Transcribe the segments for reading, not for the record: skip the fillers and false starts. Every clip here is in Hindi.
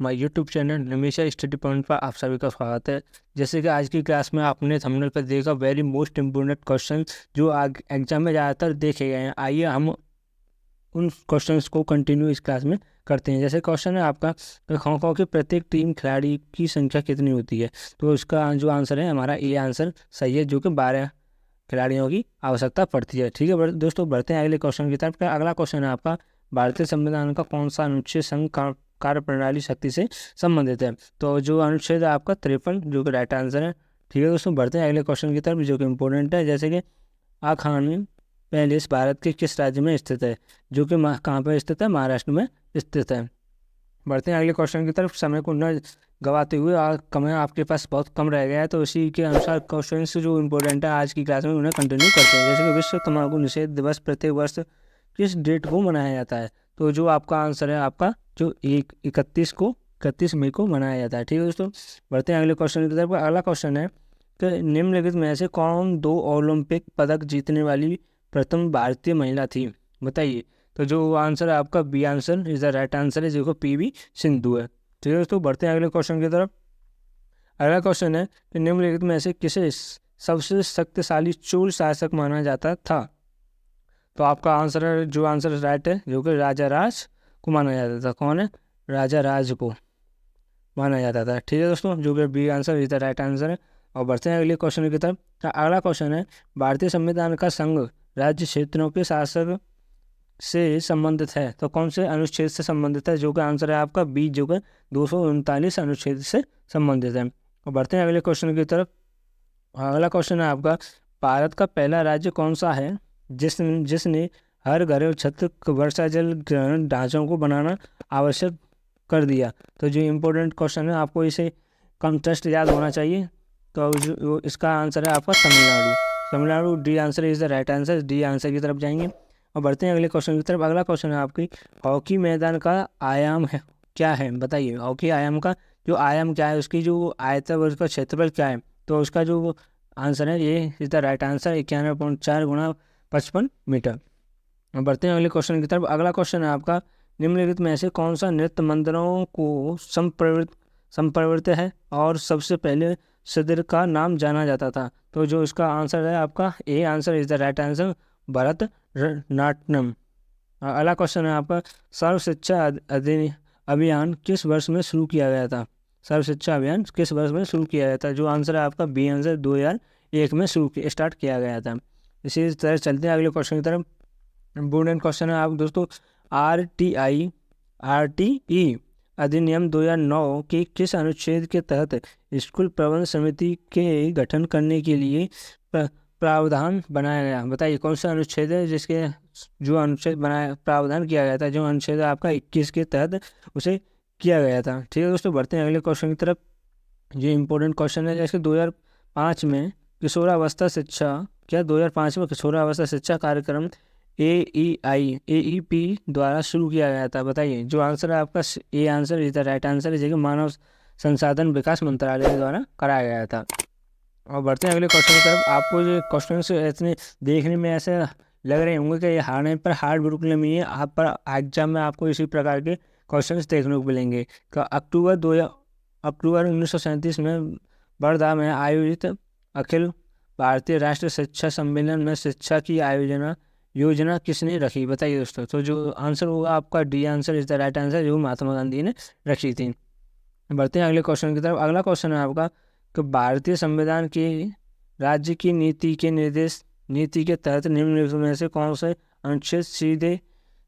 My YouTube channel Nimesha study point पर आप सभी का स्वागत है। जैसे कि आज की क्लास में आपने थंबनेल पर देखा वेरी मोस्ट इम्पोर्टेंट क्वेश्चन जो एग्जाम में ज़्यादातर देखे गए हैं। आइए हम उन क्वेश्चंस को कंटिन्यू इस क्लास में करते हैं। जैसे क्वेश्चन है आपका खो खो की प्रत्येक टीम खिलाड़ी की संख्या कितनी होती है। तो इसका जो आंसर है हमारा ए आंसर सही है, जो कि 12 खिलाड़ियों की आवश्यकता पड़ती है। ठीक है दोस्तों, बढ़ते हैं अगले क्वेश्चन की तरफ। अगला क्वेश्चन है आपका भारतीय संविधान का कौन सा अनुच्छेद संघ कार्य प्रणाली शक्ति से संबंधित है। तो जो अनुच्छेद है आपका 53, जो कि राइट आंसर है। ठीक है दोस्तों, बढ़ते हैं अगले क्वेश्चन की तरफ जो कि इंपॉर्टेंट है। जैसे कि आखानी पैलेस भारत के किस राज्य में स्थित है, जो कि कहाँ पर स्थित है, महाराष्ट्र में स्थित है। बढ़ते हैं अगले क्वेश्चन की तरफ। समय को न गवाते हुए समय आपके पास बहुत कम रह गया है, तो इसी के अनुसार क्वेश्चन जो इंपॉर्टेंट है आज की क्लास में उन्हें कंटिन्यू करते हैं। जैसे कि विश्व तंबाकू निषेध दिवस प्रत्येक वर्ष किस डेट को मनाया जाता है। तो जो आपका आंसर है आपका जो 31 मई को मनाया जाता है। ठीक है दोस्तों, बढ़ते हैं अगले क्वेश्चन की तरफ। अगला क्वेश्चन है कि निम्नलिखित में से कौन 2 ओलंपिक पदक जीतने वाली प्रथम भारतीय महिला थी, बताइए। तो जो आंसर है आपका B answer is the right answer है, जो कि पीवी सिंधु है। ठीक है दोस्तों, बढ़ते हैं अगले क्वेश्चन की तरफ। अगला क्वेश्चन है कि निम्नलिखित में से किसे सबसे शक्तिशाली चोल शासक माना जाता था। तो आपका आंसर है जो आंसर राइट है, जो कि राजा राज को माना जाता था। कौन है, राजा राज को माना जाता था। ठीक है दोस्तों, जो कि B answer is the right answer है। और बढ़ते हैं अगले क्वेश्चन की तरफ। अगला क्वेश्चन है भारतीय संविधान का संघ राज्य क्षेत्रों के शासक से संबंधित है। तो कौन से अनुच्छेद से संबंधित है, जो कि आंसर है आपका बी, जो कि 239 अनुच्छेद से संबंधित है। और बढ़ते हैं अगले क्वेश्चन की तरफ। अगला क्वेश्चन है आपका भारत का पहला राज्य कौन सा है जिसने हर घर और छत वर्षा जल ग्रहण ढांचों को बनाना आवश्यक कर दिया। तो जो इम्पोर्टेंट क्वेश्चन है आपको इसे कंटेस्ट याद होना चाहिए। तो जो इसका आंसर है आपका Tamil Nadu. D answer is the right answer, D answer की तरफ जाएंगे। और बढ़ते हैं अगले क्वेश्चन की तरफ। अगला क्वेश्चन है आपकी हॉकी मैदान का आयाम है क्या है, बताइए। हॉकी आयाम का जो आयाम क्या है, उसकी जो आयतन उसका क्षेत्रफल क्या है। तो उसका जो आंसर है ये इज द राइट आंसर 91.4 गुणा 55 मीटर। अब बढ़ते हैं अगले क्वेश्चन की तरफ। अगला क्वेश्चन है आपका निम्नलिखित में से कौन सा नृत्य मंदिरों को संप्रवृत्त है और सबसे पहले सदर का नाम जाना जाता था। तो जो इसका आंसर है आपका A answer is the right answer Bharatanatyam. अगला क्वेश्चन है आपका सर्व शिक्षा अभियान किस वर्ष में शुरू किया गया था। सर्व शिक्षा अभियान किस वर्ष में शुरू किया गया था। जो आंसर है आपका बी आंसर 2001 में स्टार्ट किया गया था। इसी तरह चलते हैं अगले क्वेश्चन की तरफ। इम्पोर्टेंट क्वेश्चन है आप दोस्तों आरटीई अधिनियम 2009 के किस अनुच्छेद के तहत स्कूल प्रबंध समिति के गठन करने के लिए प्रावधान बनाया गया, बताइए। कौन सा अनुच्छेद है जिसके जो अनुच्छेद बनाया प्रावधान किया गया था। जो अनुच्छेद है आपका 21 के तहत उसे किया गया था। ठीक है दोस्तों, बढ़ते हैं अगले क्वेश्चन की तरफ। जो इम्पोर्टेंट क्वेश्चन है जैसे 2005 में किशोरावस्था शिक्षा कार्यक्रम AEP द्वारा शुरू किया गया था, बताइए। जो आंसर है आपका A answer is the right answer है, जो कि मानव संसाधन विकास मंत्रालय द्वारा कराया गया था। और बढ़ते हैं अगले क्वेश्चन की तरफ। आपको ये क्वेश्चन इतने देखने में ऐसे लग रहे होंगे कि ये हारने पर हार्ड बिल्कुल नहीं है। आप पर एग्जाम में आपको इसी प्रकार के क्वेश्चन देखने को मिलेंगे। तो अक्टूबर 1937 में वर्धा में आयोजित अखिल भारतीय राष्ट्रीय शिक्षा सम्मेलन में शिक्षा की योजना किसने रखी, बताइए दोस्तों। तो जो आंसर होगा आपका D answer is the right answer, जो महात्मा गांधी ने रखी थी। बढ़ते हैं अगले क्वेश्चन की तरफ। अगला क्वेश्चन है आपका कि भारतीय संविधान के राज्य की नीति के तहत निम्नलिखित में से कौन से अनुच्छेद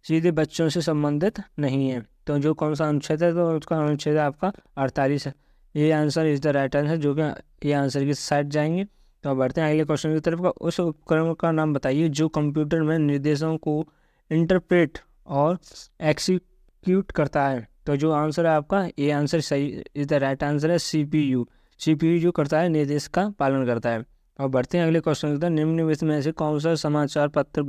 सीधे बच्चों से संबंधित नहीं है। तो जो कौन सा अनुच्छेद है, तो उसका अनुच्छेद है आपका 48 है। ये answer is the right answer, जो कि ये आंसर की साइड जाएंगे। तो बढ़ते हैं अगले क्वेश्चन की तरफ। उस उपकरण का नाम बताइए जो कंप्यूटर में निर्देशों को इंटरप्रेट और एक्सिक्यूट करता है। तो जो आंसर है आपका ए आंसर सही इज द राइट आंसर है CPU जो करता है निर्देश का पालन करता है। और बढ़ते हैं अगले क्वेश्चन की तरफ। निम्नलिखित में से कौन सा समाचार पत्र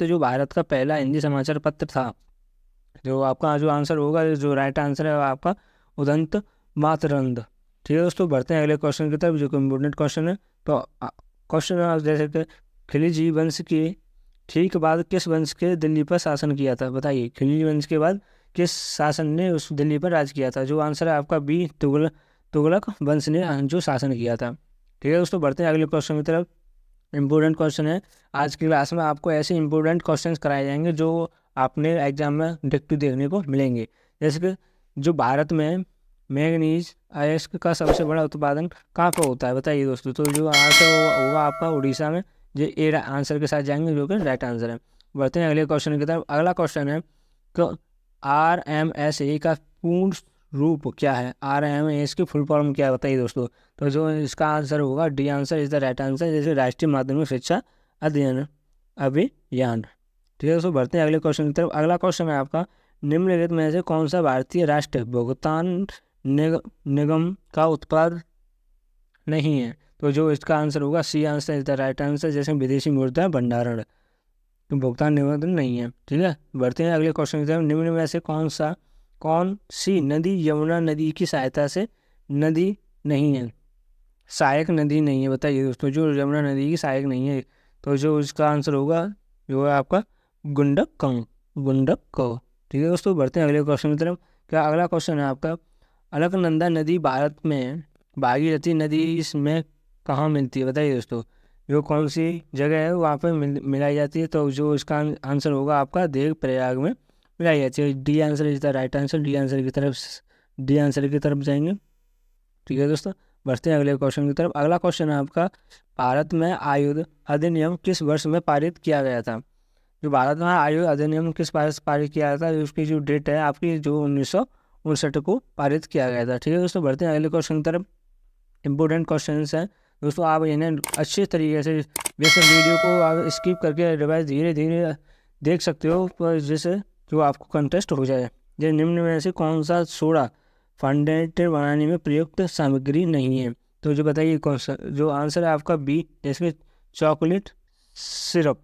जो भारत का पहला हिंदी समाचार पत्र था। जो आपका जो आंसर होगा, जो राइट आंसर है आपका उदंत मातरंद। ठीक है दोस्तों, बढ़ते हैं अगले क्वेश्चन की तरफ, जो कि इम्पोर्टेंट क्वेश्चन है। तो क्वेश्चन जैसे कि खिलजी वंश के ठीक बाद किस वंश के दिल्ली पर शासन किया था, बताइए। खिलजी वंश के बाद किस शासन ने उस दिल्ली पर राज किया था? जो आंसर है आपका बी, तुगलक वंश ने जो शासन किया था। ठीक है दोस्तों, बढ़ते हैं अगले क्वेश्चन की तरफ। इम्पोर्टेंट क्वेश्चन है, आज की क्लास में आपको ऐसे इंपॉर्टेंट क्वेश्चंस कराए जाएंगे जो आपने एग्जाम में डिक्टी देखने को मिलेंगे। जैसे कि जो भारत में मैंगनीज अयस्क का सबसे बड़ा उत्पादन कहाँ पर होता है, बताइए दोस्तों। तो जो आंसर होगा आपका उड़ीसा में। ये ए आंसर के साथ जाएंगे जो कि राइट आंसर है। बढ़ते हैं अगले क्वेश्चन की तरफ। अगला क्वेश्चन है कि RMSA का पूर्ण रूप क्या है? RMS की फुल फॉर्म क्या है, बताइए दोस्तों। तो जो इसका आंसर होगा D answer is the right answer, जैसे राष्ट्रीय माध्यमिक शिक्षा अध्ययन अभियान। ठीक है दोस्तों, बढ़ते हैं अगले क्वेश्चन की तरफ। अगला क्वेश्चन है आपका, निम्नलिखित में से कौन सा भारतीय राष्ट्रीय भुगतान निगम का उत्पाद नहीं है? तो जो इसका आंसर होगा C answer is the right answer, जैसे विदेशी मुद्रा भंडारण भुगतान निबंधन नहीं है। ठीक है, बढ़ते हैं अगले क्वेश्चन की तरफ। निम्न में से कौन सी नदी यमुना नदी की सहायता से नदी नहीं है, सहायक नदी नहीं है, बताइए दोस्तों। जो यमुना नदी की सहायक नहीं है, तो जो इसका आंसर होगा जो है आपका गुंडक। ठीक है दोस्तों, बढ़ते हैं अगले क्वेश्चन की तरफ। क्या अगला क्वेश्चन है आपका, अलकनंदा नदी भारत में भागीरथी नदी इसमें कहाँ मिलती है, बताइए दोस्तों। जो कौन सी जगह है वहाँ पर मिलाई जाती है? तो जो इसका आंसर होगा आपका देव प्रयाग में मिलाई जाती है। D answer is the right answer, D answer की तरफ जाएंगे। ठीक है दोस्तों, बढ़ते हैं अगले क्वेश्चन की तरफ। अगला क्वेश्चन है आपका, भारत में आयुध अधिनियम किस वर्ष में पारित किया गया था? जो भारत में आयुध अधिनियम किस वर्ष पारित किया गया था, उसकी जो डेट है आपकी जो 1959 को पारित किया गया था। ठीक है दोस्तों, बढ़ते हैं अगले क्वेश्चन की तरफ। इंपॉर्टेंट क्वेश्चन हैं दोस्तों, आप इन्हें अच्छे तरीके से जैसे वीडियो को आप स्किप करके रिवाइज धीरे धीरे देख सकते हो, पर जैसे जो आपको कंटेस्ट हो जाए। जैसे निम्न में से कौन सा सोडा फंडेंटेड बनाने में प्रयुक्त सामग्री नहीं है? तो जो बताइए कौन सा, जो आंसर है आपका बी, जैसे चॉकलेट सिरप।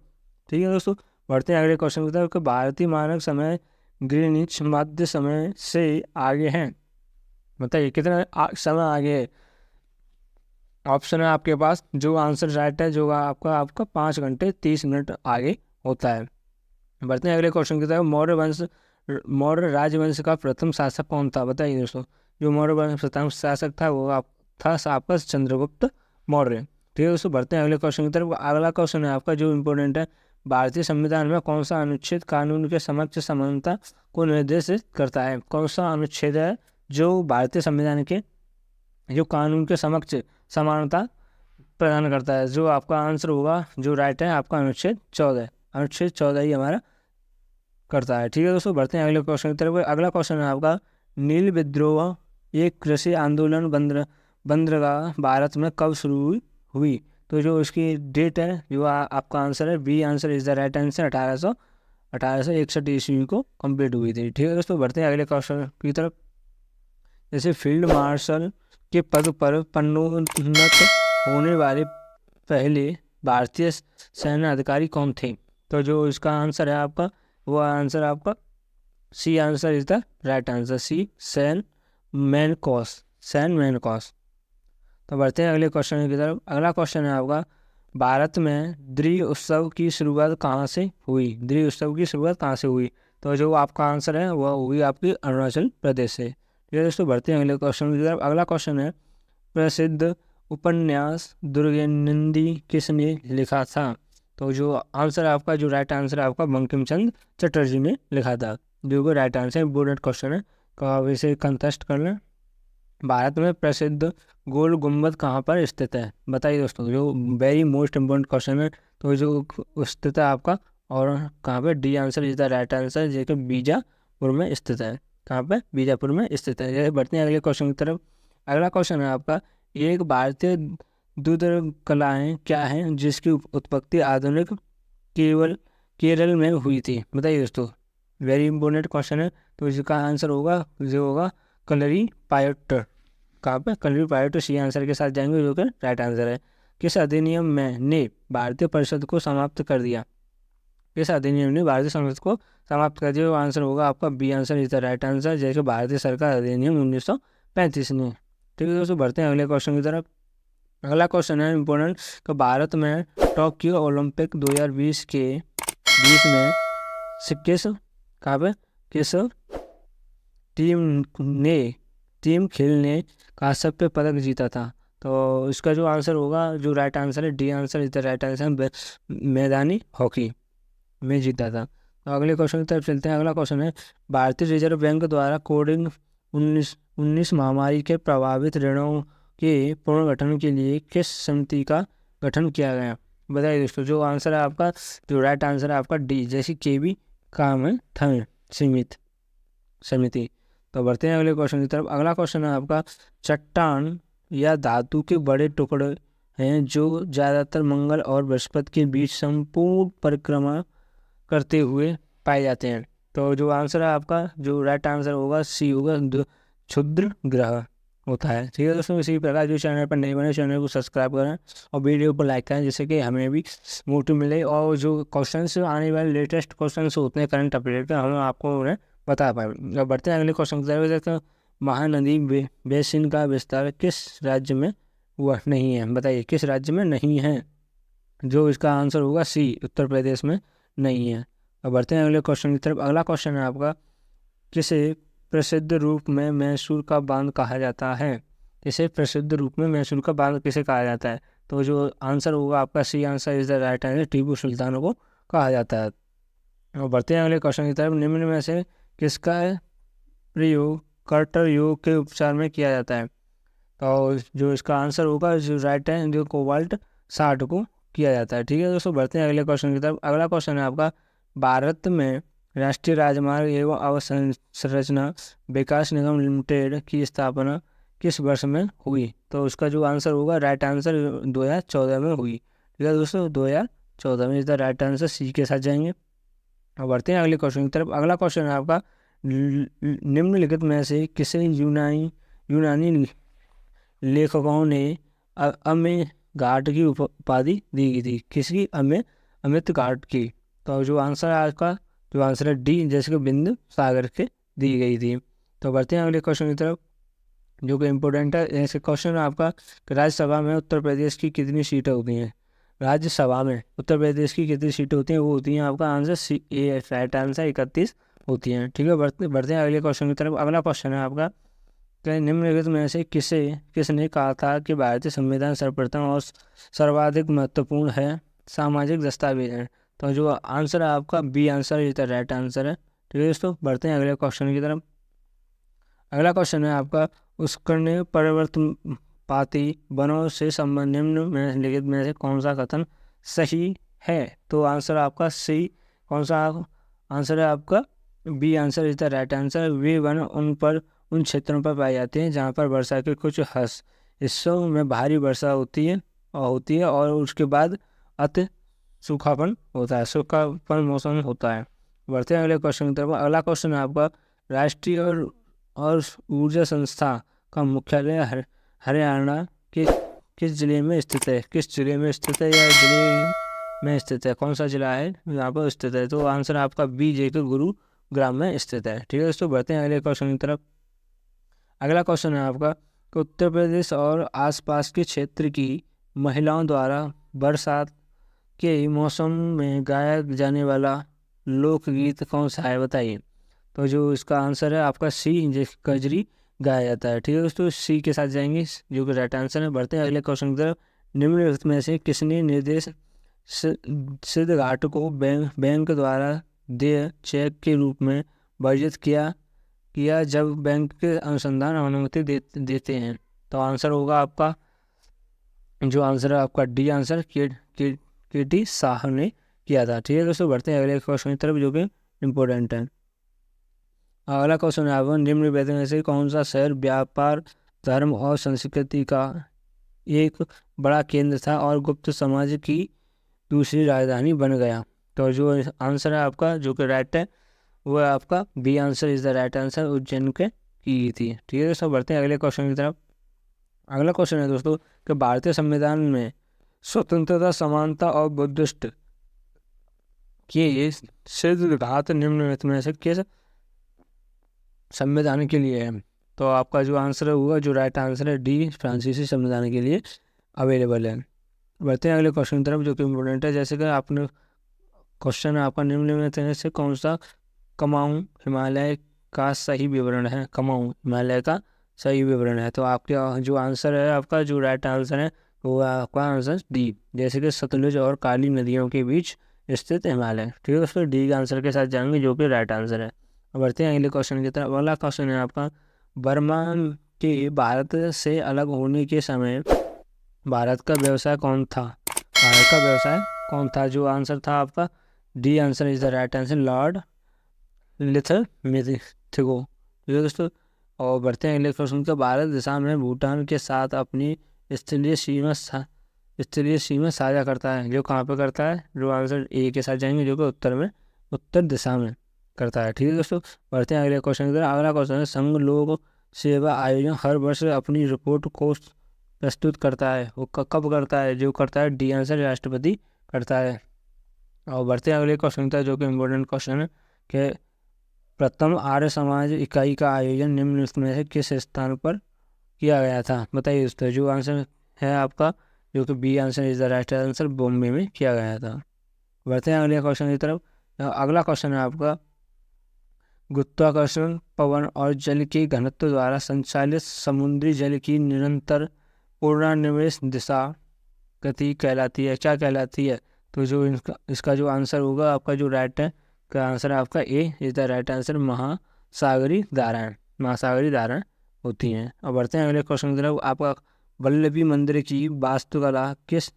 ठीक है दोस्तों, बढ़ते हैं अगले क्वेश्चन की तरफ। भारतीय मानक समय ग्रीनिच मध्य समय से आगे हैं, बताइए कितना समय आगे है? ऑप्शन है आपके पास, जो आंसर राइट है जो आपका 5 घंटे 30 मिनट आगे होता है। बढ़ते हैं अगले क्वेश्चन की तरफ। मौर्य राजवंश का प्रथम शासक कौन था, बताइए दोस्तों। जो मौर्य वंश प्रथम शासक था वो था आपका चंद्रगुप्त मौर्य। ठीक है दोस्तों, बढ़ते हैं अगले क्वेश्चन की तरफ। अगला क्वेश्चन है आपका जो इम्पोर्टेंट है, भारतीय संविधान में कौन सा अनुच्छेद कानून के समक्ष समानता को निर्देशित करता है? कौन सा अनुच्छेद है जो भारतीय संविधान के जो कानून के समक्ष समानता प्रदान करता है? जो आपका आंसर होगा जो राइट है आपका अनुच्छेद 14 ही हमारा करता है। ठीक है दोस्तों, बढ़ते हैं अगले क्वेश्चन की तरफ। अगला क्वेश्चन है आपका, नील विद्रोह एक कृषि आंदोलन बंदरगाह भारत में कब शुरू हुई? तो जो इसकी डेट है जो आपका आंसर है B answer is the right answer, 1861 ईस्वी को कंप्लीट हुई थी। ठीक है दोस्तों, बढ़ते हैं अगले क्वेश्चन की तरफ। जैसे फील्ड मार्शल के पद पर पदोन्नत होने वाले पहले भारतीय सैन्य अधिकारी कौन थे? तो जो इसका आंसर है आपका वो आंसर आपका C answer is the right answer, C सैन मैनकॉस। तो बढ़ते हैं अगले क्वेश्चन की तरफ। अगला क्वेश्चन है आपका, भारत में द्री उत्सव की शुरुआत कहाँ से हुई? तो जो आपका आंसर है वह हुई आपकी अरुणाचल प्रदेश से। ठीक है दोस्तों, बढ़ते हैं अगले क्वेश्चन की तरफ। अगला क्वेश्चन है, प्रसिद्ध उपन्यास दुर्गेनिंदी किसने लिखा था? तो जो आंसर है आपका जो राइट आंसर है आपका बंकिम चंद्र चटर्जी ने लिखा था, जो कि राइट आंसर इंपोर्टेंट क्वेश्चन है, तो आप इसे कंटेस्ट कर लें। भारत में प्रसिद्ध गोल गुम्बद कहाँ पर स्थित है, बताइए दोस्तों। जो वेरी मोस्ट इम्पोर्टेंट क्वेश्चन है, तो जो स्थित है आपका और कहाँ पे, D answer is the right answer, जो कि बीजापुर में स्थित है। कहाँ पे? बीजापुर में स्थित है। जैसे बढ़ते हैं अगले क्वेश्चन की तरफ। अगला क्वेश्चन है आपका, एक भारतीय दूध कलाएँ क्या हैं जिसकी उत्पत्ति आधुनिक केरल में हुई थी, बताइए दोस्तों। वेरी इंपॉर्टेंट क्वेश्चन है, तो इसका आंसर होगा कलरी पायोटर। कहाँ पे? कलरी पायोटर, सी आंसर के साथ जाएंगे जो कि राइट आंसर है। किस अधिनियम ने भारतीय परिषद को समाप्त कर दिया? किस अधिनियम ने भारतीय संसद को समाप्त कर दिया? आंसर होगा आपका B answer is the right answer, जैसे भारतीय सरकार अधिनियम 1935 ने। ठीक है दोस्तों, बढ़ते हैं अगले क्वेश्चन की तरफ। अगला क्वेश्चन है इम्पोर्टेंट, कि भारत में टोक्यो ओलंपिक 2020 में किस टीम खेलने का सभ्य पदक जीता था। तो इसका जो आंसर होगा, जो राइट आंसर है, D answer is the right answer, मैदानी हॉकी में जीता था। तो अगले क्वेश्चन की तरफ चलते हैं। अगला क्वेश्चन है, भारतीय रिजर्व बैंक द्वारा कोविड 19 महामारी के प्रभावित ऋणों के पुनर्गठन के लिए किस समिति का गठन किया गया? बताइए दोस्तों। जो आंसर है आपका, जो राइट आंसर है आपका डी, जैसी केवी काम है थन सीमित समिति। तो बढ़ते हैं अगले क्वेश्चन की तरफ। अगला क्वेश्चन है आपका, चट्टान या धातु के बड़े टुकड़े हैं जो ज़्यादातर मंगल और बृहस्पति के बीच संपूर्ण परिक्रमा करते हुए पाए जाते हैं। तो जो आंसर है आपका, जो राइट आंसर होगा, सी होगा, क्षुद्र ग्रह होता है। ठीक है दोस्तों, इसी प्रकार जो चैनल पर नए बने चैनल को सब्सक्राइब करें और वीडियो को लाइक करें, जिससे कि हमें भी मोटिव मिले और जो क्वेश्चंस आने वाले लेटेस्ट क्वेश्चंस होते हैं करंट अपडेट हम आपको उन्हें बता पाए। अब बढ़ते हैं अगले क्वेश्चन की तरफ। महानदी बेसिन का विस्तार किस राज्य में हुआ नहीं है? बताइए किस राज्य में नहीं है? जो इसका आंसर होगा सी, उत्तर प्रदेश में नहीं है। अब बढ़ते हैं अगले क्वेश्चन की तरफ। अगला क्वेश्चन है आपका, किसे प्रसिद्ध रूप में मैसूर का बांध कहा जाता है? इसे प्रसिद्ध रूप में मैसूर का बांध किसे कहा जाता है? तो जो आंसर होगा आपका C answer is the right answer, Tipu Sultan को कहा जाता है। और बढ़ते हैं अगले क्वेश्चन की तरफ। निम्न में से किसका प्रयोग कर्टर योग के उपचार में किया जाता है? तो जो इसका आंसर होगा, जो राइट है, जो कोबाल्ट 60 को किया जाता है। ठीक है दोस्तों, बढ़ते हैं अगले क्वेश्चन की तरफ। अगला क्वेश्चन है आपका, भारत में राष्ट्रीय राजमार्ग एवं अवसंरचना विकास निगम लिमिटेड की स्थापना किस वर्ष में हुई? तो उसका जो आंसर होगा, राइट आंसर 2014 में हुई। ठीक है दोस्तों, 2014 में इज द राइट आंसर, सी के साथ जाएंगे। और बढ़ते हैं अगले क्वेश्चन की तरफ। अगला क्वेश्चन है आपका, निम्नलिखित में से किसे यूनानी लेखकों ने अम्य घाट की उपाधि दी गई थी? किसकी? अमित घाट की। तो जो आंसर है आपका, जो आंसर है डी, जैसे कि बिंदु सागर के दी गई थी। तो बढ़ते हैं अगले क्वेश्चन की तरफ, जो कि इम्पोर्टेंट है। ऐसे क्वेश्चन है आपका, राज्यसभा में उत्तर प्रदेश की कितनी सीटें होती हैं? राज्यसभा में उत्तर प्रदेश की कितनी सीटें होती हैं? वो होती हैं आपका आंसर सी, ए राइट आंसर 31 होती हैं। ठीक है, बढ़ते हैं अगले क्वेश्चन की तरफ। अगला क्वेश्चन है आपका, निम्नलिखित में से किसने कहा था कि भारतीय संविधान सर्वप्रथम और सर्वाधिक महत्वपूर्ण है सामाजिक दस्तावेज है? तो जो आंसर है आपका B answer is the right answer है। ठीक है दोस्तों, बढ़ते हैं अगले क्वेश्चन की तरफ। अगला क्वेश्चन है आपका, उत्कर्षण परिवर्तनपाती वनों से संबंधित निम्नलिखित में से कौन सा कथन सही है? तो आंसर आपका सी, कौन सा आंसर है आपका? B answer is the right answer. वे वन उन क्षेत्रों पर पाए जाते हैं जहाँ पर वर्षा के कुछ हिस्सों में भारी वर्षा होती है और उसके बाद अति सूखापन होता है, सूखापन मौसम होता है। बढ़ते हैं अगले क्वेश्चन की तरफ। अगला क्वेश्चन है आपका, राष्ट्रीय और ऊर्जा संस्था का मुख्यालय हरियाणा के किस जिले में स्थित है? किस जिले में स्थित है या जिले में स्थित है? कौन सा जिला है यहाँ पर स्थित है? तो आंसर आपका बी, जे के गुरुग्राम में स्थित है। ठीक है दोस्तों, बढ़ते हैं अगले क्वेश्चन की तरफ। अगला क्वेश्चन है आपका, कि उत्तर प्रदेश और आसपास के क्षेत्र की महिलाओं द्वारा बरसात के मौसम में गाया जाने वाला लोकगीत कौन सा है? बताइए। तो जो इसका आंसर है आपका सी, जिस कजरी गाया जाता है। ठीक है दोस्तों, सी के साथ जाएंगे, जो कि राइट आंसर है। बढ़ते हैं अगले क्वेश्चन की तरफ। निम्नलिखित में से किसने निर्देश सिद्ध घाट को बैंक द्वारा देय चेक के रूप में वर्जित किया जब बैंक के अनुसंधान अनुमति देते हैं? तो आंसर होगा आपका, जो आंसर है आपका डी आंसर, के टी शाह ने किया था। ठीक है दोस्तों, बढ़ते हैं अगले क्वेश्चन की तरफ, जो कि इम्पोर्टेंट है। अगला क्वेश्चन है आपका, निम्न में से कौन सा शहर व्यापार, धर्म और संस्कृति का एक बड़ा केंद्र था और गुप्त समाज की दूसरी राजधानी बन गया? तो जो आंसर है आपका, जो कि राइट है, वो है आपका B answer is the right answer, Ujjain के की थी। ठीक है दोस्तों, बढ़ते हैं अगले क्वेश्चन की तरफ। अगला क्वेश्चन है दोस्तों, कि भारतीय संविधान में स्वतंत्रता, समानता और बुद्धिस्ट के सिद्धांत निम्नलिखित में से किस संविधान के लिए है? तो आपका जो आंसर होगा, जो राइट आंसर है डी, फ्रांसीसी संविधान के लिए अवेलेबल है। बढ़ते हैं अगले क्वेश्चन की तरफ, जो कि इम्पोर्टेंट है। जैसे कि आपने क्वेश्चन है आपका, निम्न में से कौन सा कुमाऊं हिमालय का सही विवरण है। कुमाऊं हिमालय का सही विवरण है। तो आपके जो आंसर है, आपका जो राइट आंसर है वो आपका आंसर डी, जैसे कि सतलुज और काली नदियों के बीच स्थित हिमालय। ठीक है दोस्तों, डी के आंसर के साथ जाएंगे जो कि राइट आंसर है। अब बढ़ते हैं अगले क्वेश्चन की तरफ। अगला क्वेश्चन है आपका, बर्मा के भारत से अलग होने के समय भारत का व्यवसाय कौन था? भारत का व्यवसाय कौन था? जो आंसर था आपका D answer is the right answer, lord लिथमिथिगो। ठीक है दोस्तों, और बढ़ते हैं अगले क्वेश्चन का। भारत दिशा में भूटान के साथ अपनी स्थलीय सीमा साझा करता है, जो कहाँ पे करता है? जो आंसर ए के साथ जाएंगे, जो कि उत्तर दिशा में करता है। ठीक है दोस्तों, बढ़ते हैं अगले क्वेश्चन की तरफ। अगला क्वेश्चन है, संघ लोक सेवा आयोजन हर वर्ष अपनी रिपोर्ट को प्रस्तुत करता है, वो कब करता है? जो करता है डी आंसर, राष्ट्रपति करता है। और बढ़ते हैं अगले क्वेश्चन था, जो कि इम्पोर्टेंट क्वेश्चन है कि प्रथम आर्य समाज इकाई का आयोजन निम्नलिखित में से किस स्थान पर किया गया था? बताइए दोस्तों। जो आंसर है आपका, जो कि B answer is the right answer, Bombay में किया गया था। बढ़ते हैं अगले क्वेश्चन की तरफ। अगला क्वेश्चन है आपका, गुरुत्वाकर्षण, पवन और जल के घनत्व द्वारा संचालित समुद्री जल की निरंतर पूर्णानुमेष दिशा गति कहलाती है, क्या कहलाती है? तो जो इसका जो आंसर होगा आपका, जो राइट है का आंसर है आपका ए इज द राइट आंसर, महासागरी धाराएं होती हैं। अब बढ़ते हैं अगले क्वेश्चन की तरफ। आपका वल्लभी मंदिर की वास्तुकला किस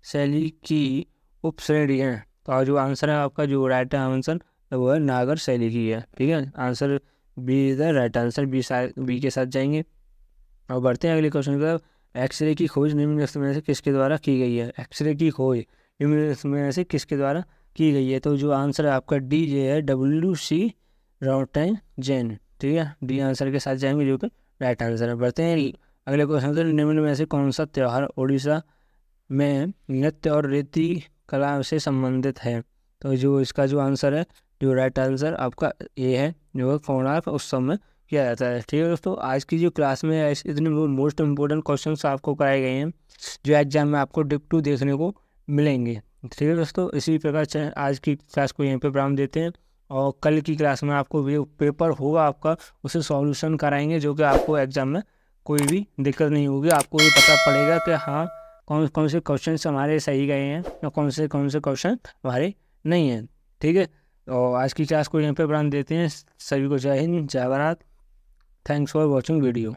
शैली की उपश्रेणी है? तो जो आंसर है आपका, जो राइट आंसर वो है नागर शैली की है। ठीक है, answer B is the right answer, B के साथ जाएंगे। और बढ़ते हैं अगले क्वेश्चन की तरफ। एक्सरे की खोज निम्नलिखित में से किसके द्वारा की गई है? एक्सरे की खोज निम्नलिखित में से किसके द्वारा की गई है? तो जो आंसर है आपका डी जे है, WC रॉन्टेंजेन। ठीक है, डी आंसर के साथ जाएंगे, जो कि राइट आंसर है। बढ़ते हैं अगले क्वेश्चन से। निम्न में से कौन सा त्यौहार उड़ीसा में नृत्य और रीति कला से संबंधित है? तो जो इसका जो आंसर है, जो राइट आंसर आपका ए है, जो कोणार्क उत्सव में किया जाता है। ठीक है दोस्तों, आज की जो क्लास में इतने मोस्ट इम्पोर्टेंट क्वेश्चंस आपको कराए गए हैं, जो एग्जाम में आपको डिप टू देखने को मिलेंगे। ठीक है दोस्तों, इसी प्रकार आज की क्लास को यहीं पे विराम देते हैं, और कल की क्लास में आपको जो पेपर होगा आपका, उसे सॉल्यूशन कराएंगे, जो कि आपको एग्जाम में कोई भी दिक्कत नहीं होगी। आपको ये पता पड़ेगा कि हाँ, कौन कौन से क्वेश्चन हमारे सही गए हैं और कौन से क्वेश्चन हमारे नहीं हैं। ठीक है, और आज की क्लास को यहीं पे विराम देते हैं। सभी को जय हिंद, जय Bharat. Thanks for watching video.